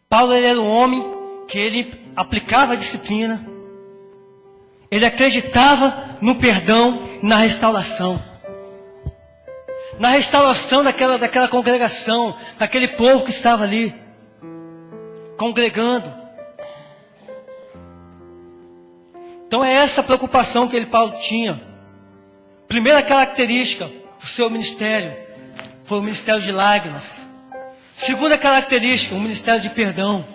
Paulo ele era um homem que ele aplicava a disciplina. Ele acreditava no perdão e na restauração. Na restauração daquela congregação, daquele povo que estava ali, congregando. Então é essa preocupação que Paulo tinha. Primeira característica do seu ministério foi o ministério de lágrimas. Segunda característica, o ministério de perdão.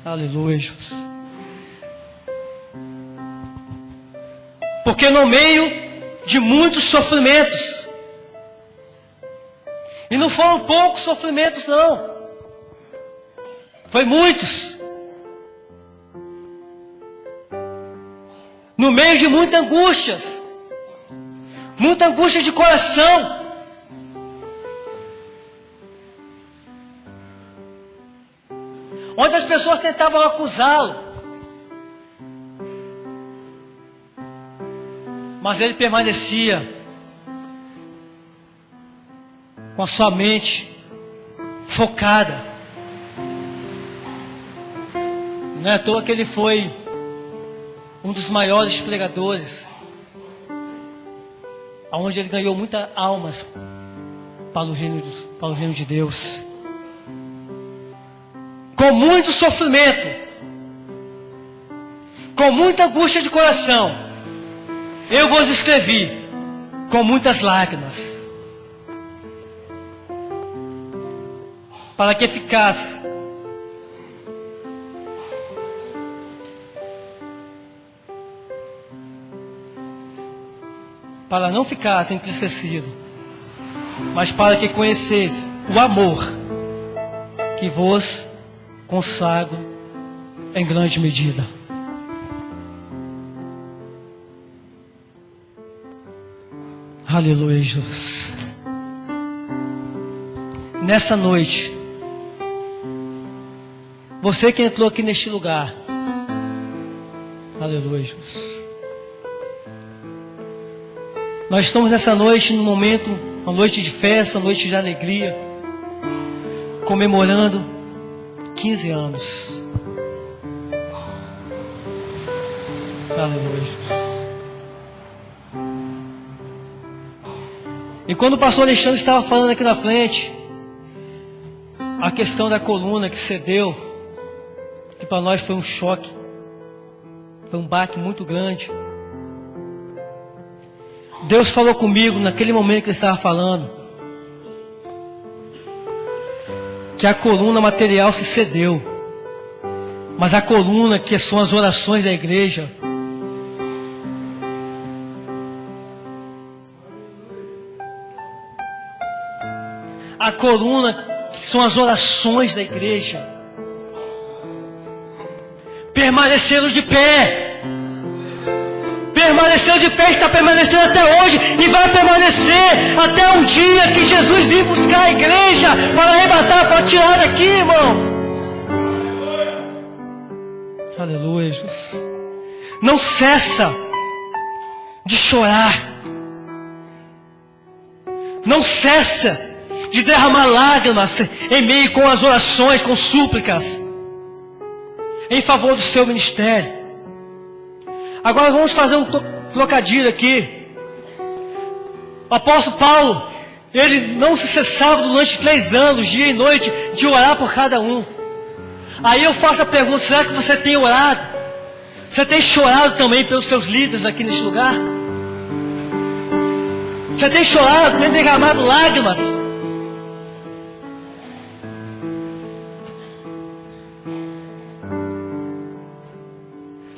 Aleluia, Jesus. Porque no meio de muitos sofrimentos, e não foram poucos sofrimentos não, foi muitos, no meio de muitas angústias, muita angústia de coração, onde as pessoas tentavam acusá-lo, mas ele permanecia com a sua mente focada. Não é à toa que ele foi um dos maiores pregadores, onde ele ganhou muitas almas para o reino de Deus. Com muito sofrimento, com muita angústia de coração, eu vos escrevi com muitas lágrimas, para que ficasse para não ficasse entristecido, mas para que conhecesse o amor que vos consagro em grande medida. Aleluia, Jesus. Nessa noite, você que entrou aqui neste lugar, aleluia, Jesus. Nós estamos nessa noite, num momento, uma noite de festa, uma noite de alegria, comemorando 15 anos. Aleluia, Jesus. E quando o pastor Alexandre estava falando aqui na frente, a questão da coluna que cedeu, que para nós foi um choque, foi um baque muito grande. Deus falou comigo naquele momento que ele estava falando, que a coluna material se cedeu, mas a coluna que são as orações da igreja, a coluna que são as orações da igreja, permaneceram de pé. Permaneceu de pé, está permanecendo até hoje e vai permanecer até um dia que Jesus vir buscar a igreja para arrebatar, para tirar daqui, irmão. Aleluia, Jesus. Não cessa de chorar. Não cessa de derramar lágrimas em meio com as orações, com súplicas em favor do seu ministério. Agora vamos fazer um trocadilho aqui. O apóstolo Paulo, ele não se cessava durante 3 anos, dia e noite, de orar por cada um. Aí eu faço a pergunta, será que você tem orado? Você tem chorado também pelos seus líderes aqui neste lugar? Você tem chorado, tem derramado lágrimas?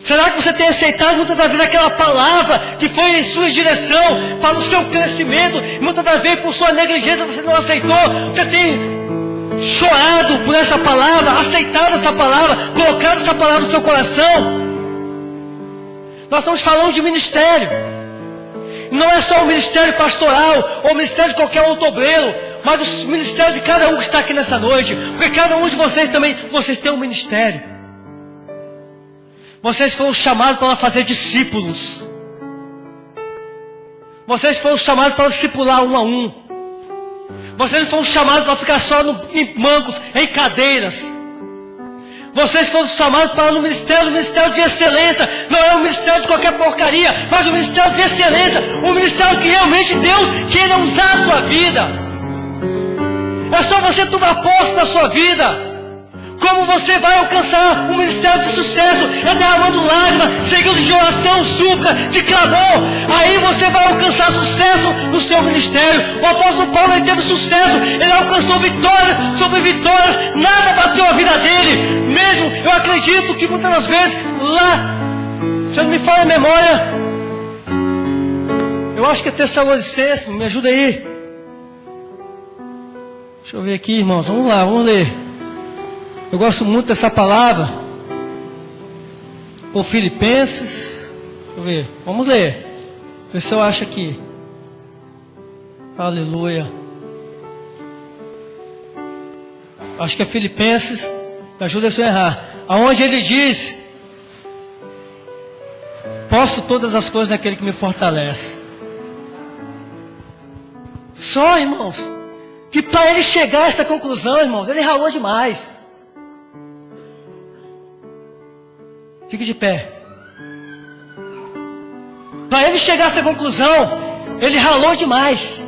Será que você tem aceitado muitas das vezes aquela palavra que foi em sua direção para o seu crescimento? Muitas das vezes por sua negligência você não aceitou. Você tem chorado por essa palavra, aceitado essa palavra, colocado essa palavra no seu coração. Nós estamos falando de ministério. Não é só o ministério pastoral ou o ministério de qualquer outro obreiro, mas o ministério de cada um que está aqui nessa noite. Porque cada um de vocês também, vocês têm um ministério. Vocês foram chamados para fazer discípulos. Vocês foram chamados para discipular um a um. Vocês foram chamados para ficar só em bancos, em cadeiras. Vocês foram chamados para um ministério de excelência. Não é um ministério de qualquer porcaria, mas um ministério de excelência. Um ministério que realmente Deus queira usar a sua vida. É só você tomar posse da sua vida. Como você vai alcançar um ministério de sucesso? É derramando lágrimas, seguindo de oração, súplica, de clamor. Aí você vai alcançar sucesso no seu ministério. O apóstolo Paulo, ele teve sucesso. Ele alcançou vitórias sobre vitórias. Nada bateu a vida dele. Mesmo, eu acredito que muitas das vezes lá, se eu não me falha a memória, eu acho que é Tessalonicenses, me ajuda aí. Deixa eu ver aqui, irmãos, vamos lá, vamos ler. Eu gosto muito dessa palavra. Ou Filipenses. Deixa eu ver. Vamos ler. Vê se eu acho aqui. Aleluia. Acho que é Filipenses. Me ajuda se eu errar. Aonde ele diz: posso todas as coisas naquele que me fortalece. Só, irmãos, que para ele chegar a essa conclusão, irmãos, ele ralou demais. Fique de pé. Para ele chegar a essa conclusão, ele ralou demais.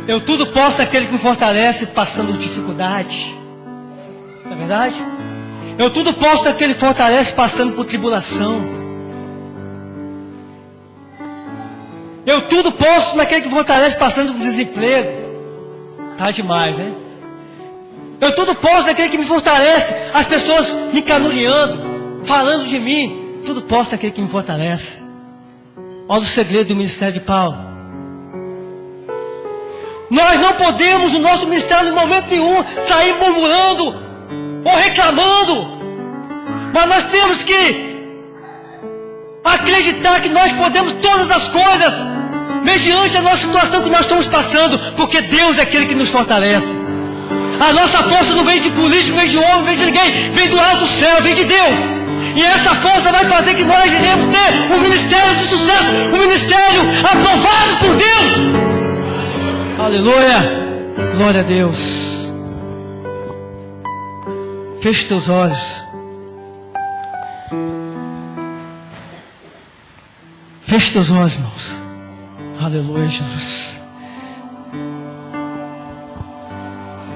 Eu tudo posso naquele que me fortalece, passando dificuldade. Não é verdade? Eu tudo posso naquele que fortalece passando por tribulação. Eu tudo posso naquele que fortalece passando por desemprego. Tá demais, né? Eu tudo posso naquele que me fortalece. As pessoas me caluniando, falando de mim. Tudo posso naquele que me fortalece. Olha o segredo do ministério de Paulo. Nós não podemos, no nosso ministério, em momento nenhum, sair murmurando ou reclamando. Mas nós temos que acreditar que nós podemos todas as coisas, mediante a nossa situação que nós estamos passando, porque Deus é aquele que nos fortalece. A nossa força não vem de político, vem de homem, vem de ninguém, vem do alto céu, vem de Deus. E essa força vai fazer que nós iremos ter um ministério de sucesso, um ministério aprovado por Deus. Aleluia, glória a Deus. Feche teus olhos. Feche teus olhos, irmãos. Aleluia, Jesus.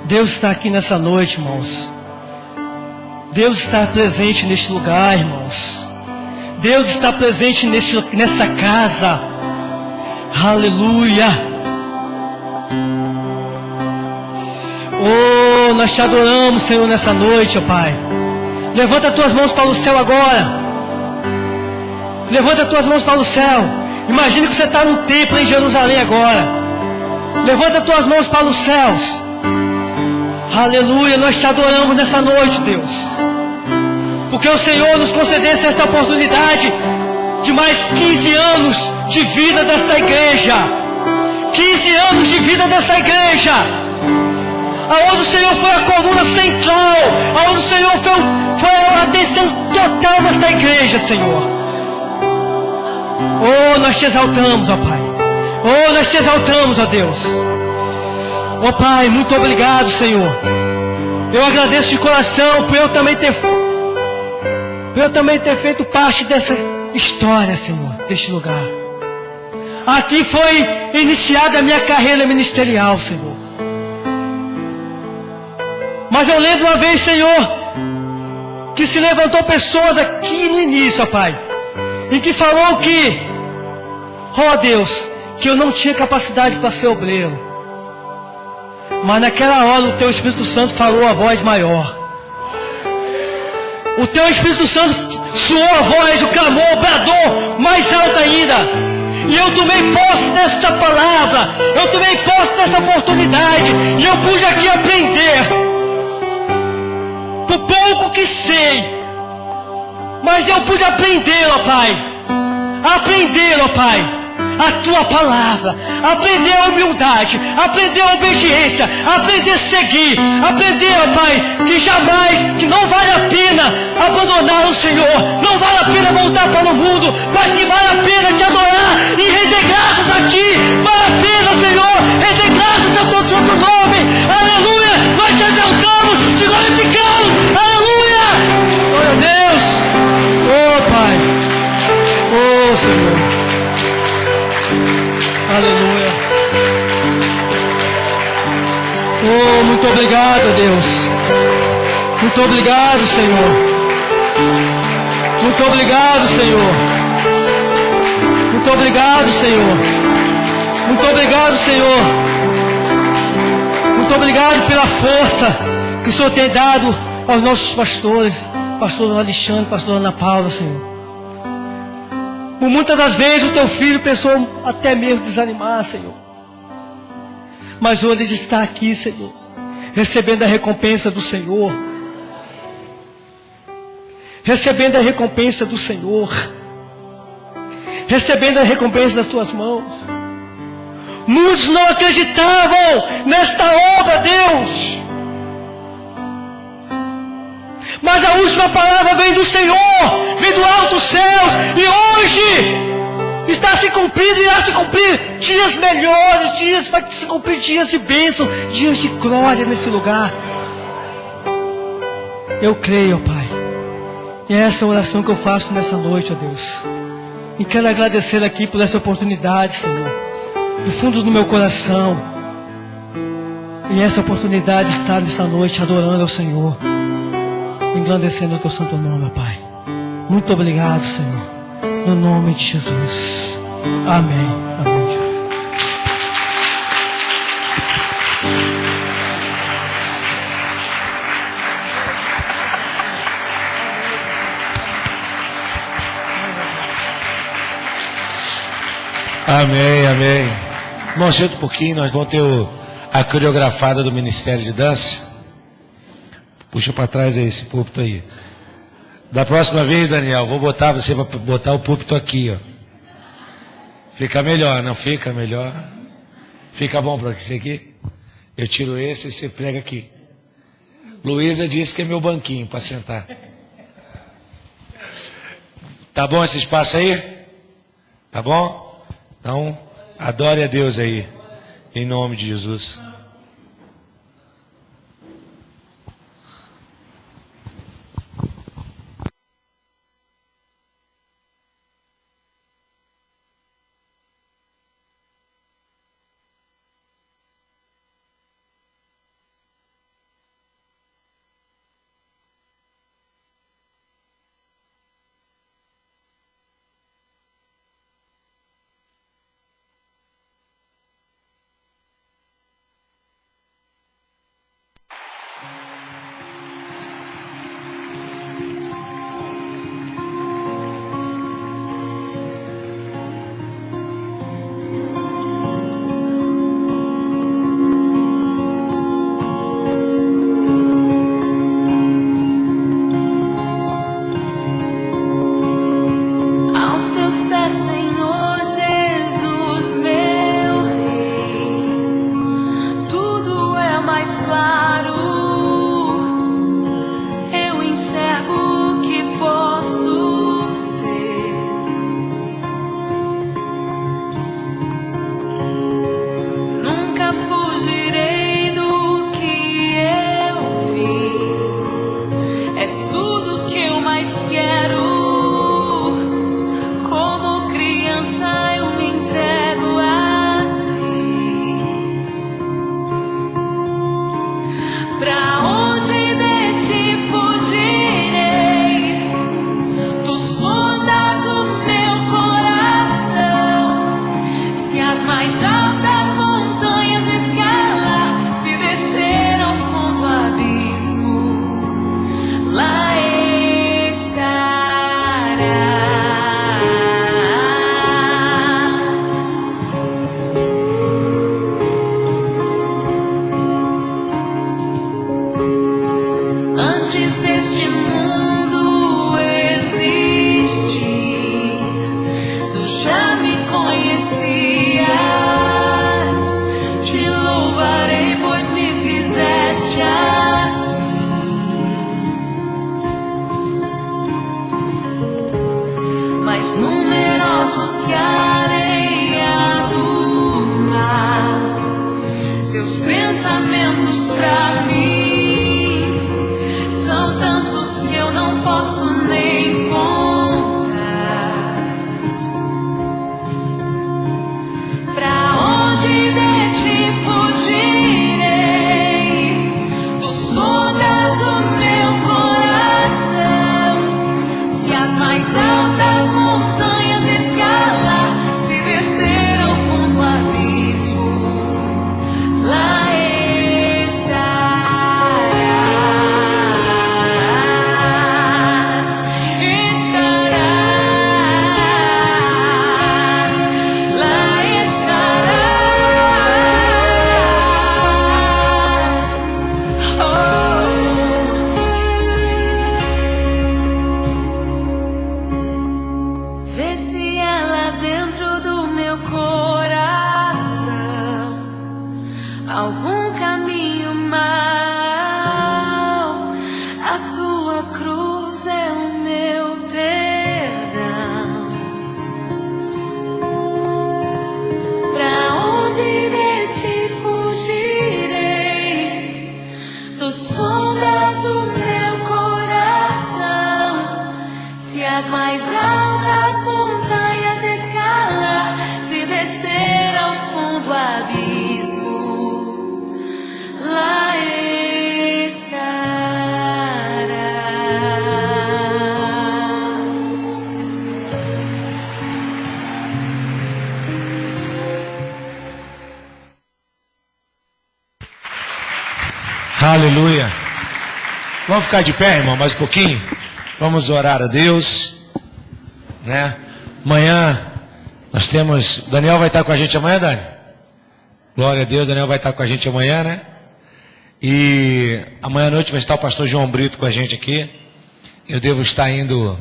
Deus está aqui nessa noite, irmãos. Deus está presente neste lugar, irmãos. Deus está presente nessa casa. Aleluia. Oh, nós te adoramos, Senhor, nessa noite, ó Pai. Levanta as tuas mãos para o céu agora. Levanta as tuas mãos para o céu. Imagina que você está num templo em Jerusalém agora. Levanta as tuas mãos para os céus. Aleluia, nós te adoramos nessa noite, Deus. Porque o Senhor nos concedesse esta oportunidade de mais 15 anos de vida desta igreja. 15 anos de vida dessa igreja. Aonde o Senhor foi a coluna central. Aonde o Senhor foi a atenção total desta igreja, Senhor. Oh, nós te exaltamos, ó Pai. Oh, nós te exaltamos, ó Deus. Ó Pai, muito obrigado, Senhor. Eu agradeço de coração por eu também ter feito parte dessa história, Senhor, deste lugar. Aqui foi iniciada a minha carreira ministerial, Senhor. Mas eu lembro uma vez, Senhor, que se levantou pessoas aqui no início, ó Pai, e que falou que, ó Deus, que eu não tinha capacidade para ser obreiro. Mas naquela hora o Teu Espírito Santo falou a voz maior. O Teu Espírito Santo soou a voz, o clamor, o bradou mais alto ainda. E eu tomei posse dessa palavra. Eu tomei posse dessa oportunidade. E eu pude aqui aprender. Por pouco que sei. Mas eu pude aprender, ó Pai. Aprender, ó Pai. A Tua palavra, aprender a humildade, aprender a obediência, aprender a seguir, aprender, ó Pai, que jamais, que não vale a pena abandonar o Senhor, não vale a pena voltar para o mundo, mas que vale a pena te adorar e render graças a Ti, vale a pena, Senhor, render graças ao Teu santo nome, aleluia, nós te exaltamos, te glorificamos, aleluia, glória a Deus, oh Pai, oh Senhor. Aleluia. Oh, muito obrigado, Deus. Muito obrigado, Senhor. Muito obrigado, Senhor. Muito obrigado, Senhor. Muito obrigado, Senhor. Muito obrigado pela força que o Senhor tem dado aos nossos pastores, pastor Alexandre, pastor Ana Paula, Senhor. Por muitas das vezes o Teu filho pensou até mesmo desanimar, Senhor. Mas hoje ele está aqui, Senhor, recebendo a recompensa do Senhor. Recebendo a recompensa do Senhor. Recebendo a recompensa das Tuas mãos. Muitos não acreditavam nesta obra, Deus. Mas a última palavra vem do Senhor, vem do alto céus, e hoje está se cumprindo e irá se cumprir dias melhores, vai se cumprir dias de bênção, dias de glória nesse lugar. Eu creio, ó Pai, e é essa oração que eu faço nessa noite, ó Deus. E quero agradecer aqui por essa oportunidade, Senhor, do fundo do meu coração. E essa oportunidade está nessa noite adorando ao Senhor. engrandecendo o teu santo nome, ó Pai. Muito obrigado, Senhor. No nome de Jesus. Amém. Amém.
Amém, amém. Irmão, senta um pouquinho, nós vamos ter a coreografada do Ministério de Dança. Puxa para trás aí esse púlpito aí. Da próxima vez, Daniel, vou botar você para botar o púlpito aqui, ó. Fica melhor, não fica melhor? Fica bom para você aqui? Eu tiro esse e você prega aqui. Luísa disse que é meu banquinho para sentar. Tá bom esse espaço aí? Tá bom? Então, adore a Deus aí, em nome de Jesus.
Altas montanhas escalar.
Aleluia. Vamos ficar de pé, irmão, mais um pouquinho? Vamos orar a Deus, né? Amanhã nós temos... Daniel vai estar com a gente amanhã, Dani? Glória a Deus, Daniel vai estar com a gente amanhã, né? E amanhã à noite vai estar o pastor João Brito com a gente aqui. Eu devo estar indo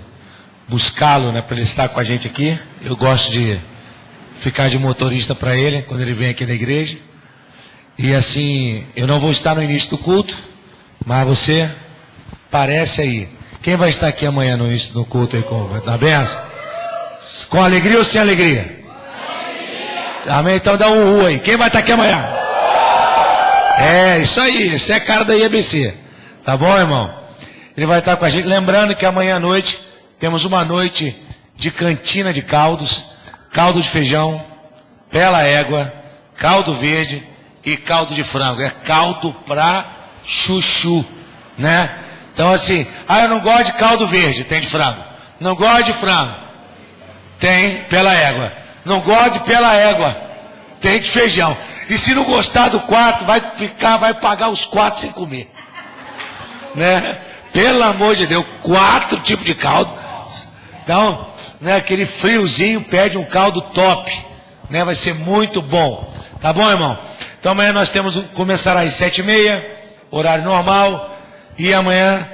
buscá-lo, né, para ele estar com a gente aqui. Eu gosto de ficar de motorista para ele quando ele vem aqui na igreja. E assim, eu não vou estar no início do culto, mas você parece aí. Quem vai estar aqui amanhã no início do culto aí na benção? Com alegria ou sem alegria? Amém? Então dá um aí. Quem vai estar aqui amanhã? É, isso aí. Esse é a cara da IABC. Tá bom, irmão? Ele vai estar com a gente. Lembrando que amanhã à noite temos uma noite de cantina de caldos. Caldo de feijão, bela égua, caldo verde e caldo de frango. É caldo pra chuchu, né? Então assim, eu não gosto de caldo verde, tem de frango. Não gosto de frango, tem pela égua. Não gosto de pela égua, tem de feijão. E se não gostar do quarto, vai pagar os 4 sem comer, né? Pelo amor de Deus, 4 tipos de caldo. Então, né, aquele friozinho, pede um caldo top, né? Vai ser muito bom. Tá bom, irmão? Então amanhã nós começará às 7h30, horário normal. E amanhã,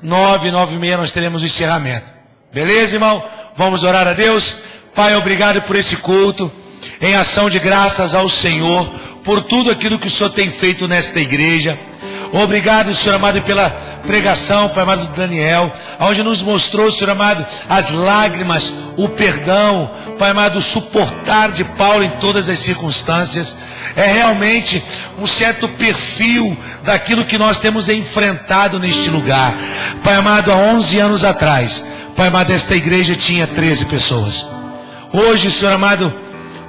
9h30, nós teremos o encerramento. Beleza, irmão? Vamos orar a Deus. Pai, obrigado por esse culto, em ação de graças ao Senhor, por tudo aquilo que o Senhor tem feito nesta igreja. Obrigado, Senhor amado, pela pregação, Pai amado, do Daniel, onde nos mostrou, Senhor amado, as lágrimas, o perdão, Pai amado, o suportar de Paulo em todas as circunstâncias. É realmente um certo perfil daquilo que nós temos enfrentado neste lugar. Pai amado, há 11 anos atrás, Pai amado, esta igreja tinha 13 pessoas. Hoje, Senhor amado,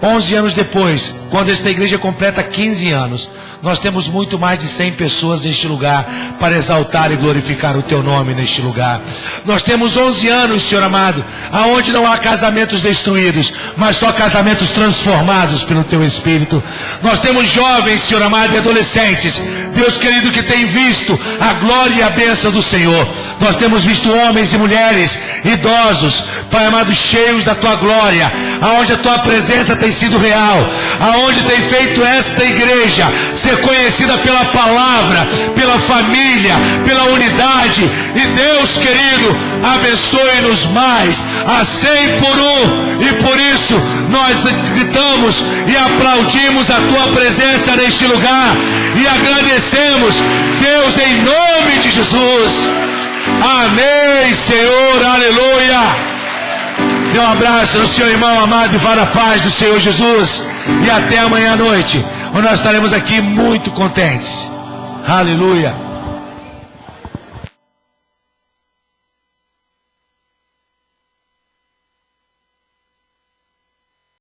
11 anos depois, quando esta igreja completa 15 anos, nós temos muito mais de 100 pessoas neste lugar para exaltar e glorificar o Teu nome neste lugar. Nós temos 11 anos, Senhor amado, aonde não há casamentos destruídos, mas só casamentos transformados pelo Teu Espírito. Nós temos jovens, Senhor amado, e adolescentes, Deus querido, que tem visto a glória e a bênção do Senhor. Nós temos visto homens e mulheres, idosos, Pai amado, cheios da Tua glória, aonde a Tua presença tem sido real, aonde tem feito esta igreja ser conhecida pela palavra, pela família, pela unidade. E Deus querido, abençoe-nos mais, a 100 por 1. E por isso nós gritamos e aplaudimos a Tua presença neste lugar e agradecemos, Deus, em nome de Jesus. Amém, Senhor, aleluia. Dê um abraço no seu irmão amado e vá na paz do Senhor Jesus. E até amanhã à noite, onde nós estaremos aqui muito contentes. Aleluia.